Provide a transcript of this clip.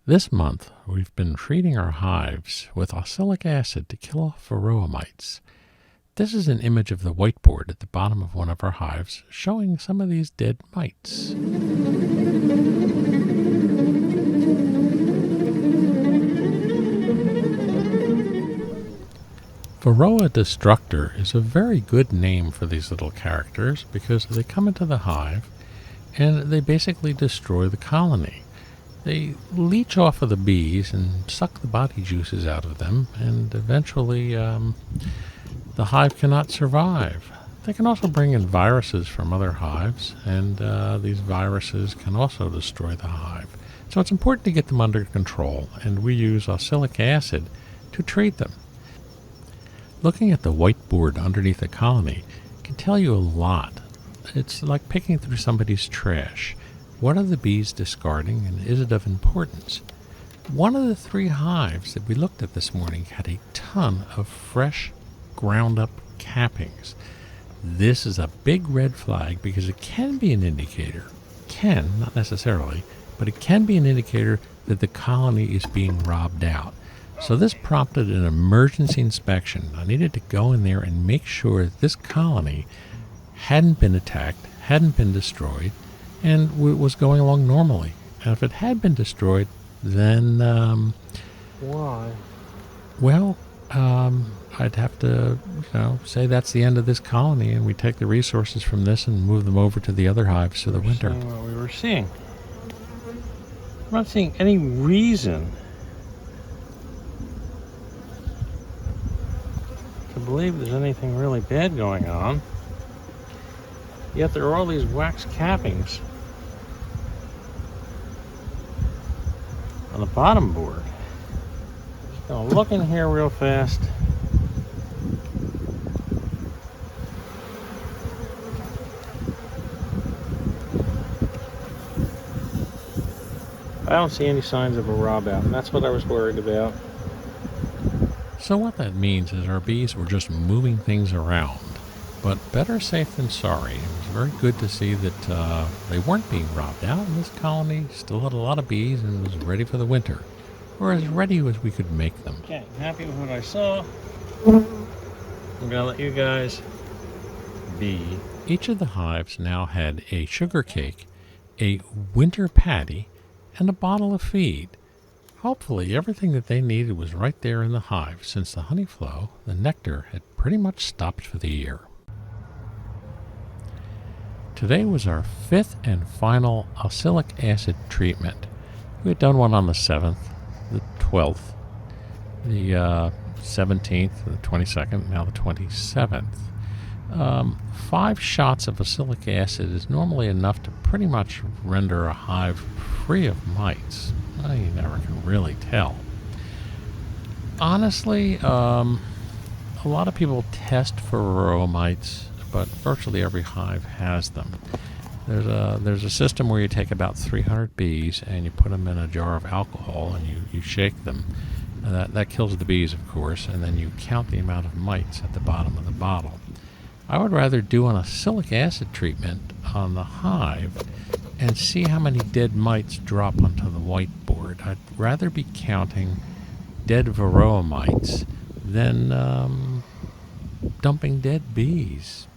This month, we've been treating our hives with oxalic acid to kill off varroa mites. This is an image of the whiteboard at the bottom of one of our hives showing some of these dead mites. Varroa destructor is a very good name for these little characters because they come into the hive and they basically destroy the colony. They leech off of the bees and suck the body juices out of them, and eventually the hive cannot survive. They can also bring in viruses from other hives, and these viruses can also destroy the hive. So it's important to get them under control, and we use oxalic acid to treat them. Looking at the whiteboard underneath the colony can tell you a lot. It's like picking through somebody's trash. What are the bees discarding, and is it of importance? One of the 3 hives that we looked at this morning had a ton of fresh, ground-up cappings. This is a big red flag because it can be an indicator, not necessarily, but it can be an indicator that the colony is being robbed out. So this prompted an emergency inspection. I needed to go in there and make sure that this colony hadn't been attacked, hadn't been destroyed, and was going along normally. And if it had been destroyed, then Why? Well, I'd have to, say that's the end of this colony, and we take the resources from this and move them over to the other hives for the winter. What we were seeing. I'm not seeing any reason to believe there's anything really bad going on. Yet there are all these wax cappings on the bottom board. Just gonna look in here real fast. I don't see any signs of a rob out, and that's what I was worried about. So what that means is our bees were just moving things around. But better safe than sorry. It was very good to see that they weren't being robbed out, and this colony still had a lot of bees and was ready for the winter, or as ready as we could make them. Okay, happy with what I saw. I'm gonna let you guys be. Each of the hives now had a sugar cake, a winter patty, and a bottle of feed. Hopefully everything that they needed was right there in the hive, since the honey flow, the nectar, had pretty much stopped for the year. Today was our 5th and final oxalic acid treatment. We had done one on the 7th, the 12th, the 17th, the 22nd, now the 27th. 5 shots of oxalic acid is normally enough to pretty much render a hive free of mites. Well, you never can really tell. Honestly, a lot of people test for varroa mites, but virtually every hive has them. There's a system where you take about 300 bees and you put them in a jar of alcohol and you shake them. That kills the bees, of course, and then you count the amount of mites at the bottom of the bottle. I would rather do an oxalic acid treatment on the hive and see how many dead mites drop onto the whiteboard. I'd rather be counting dead varroa mites than dumping dead bees.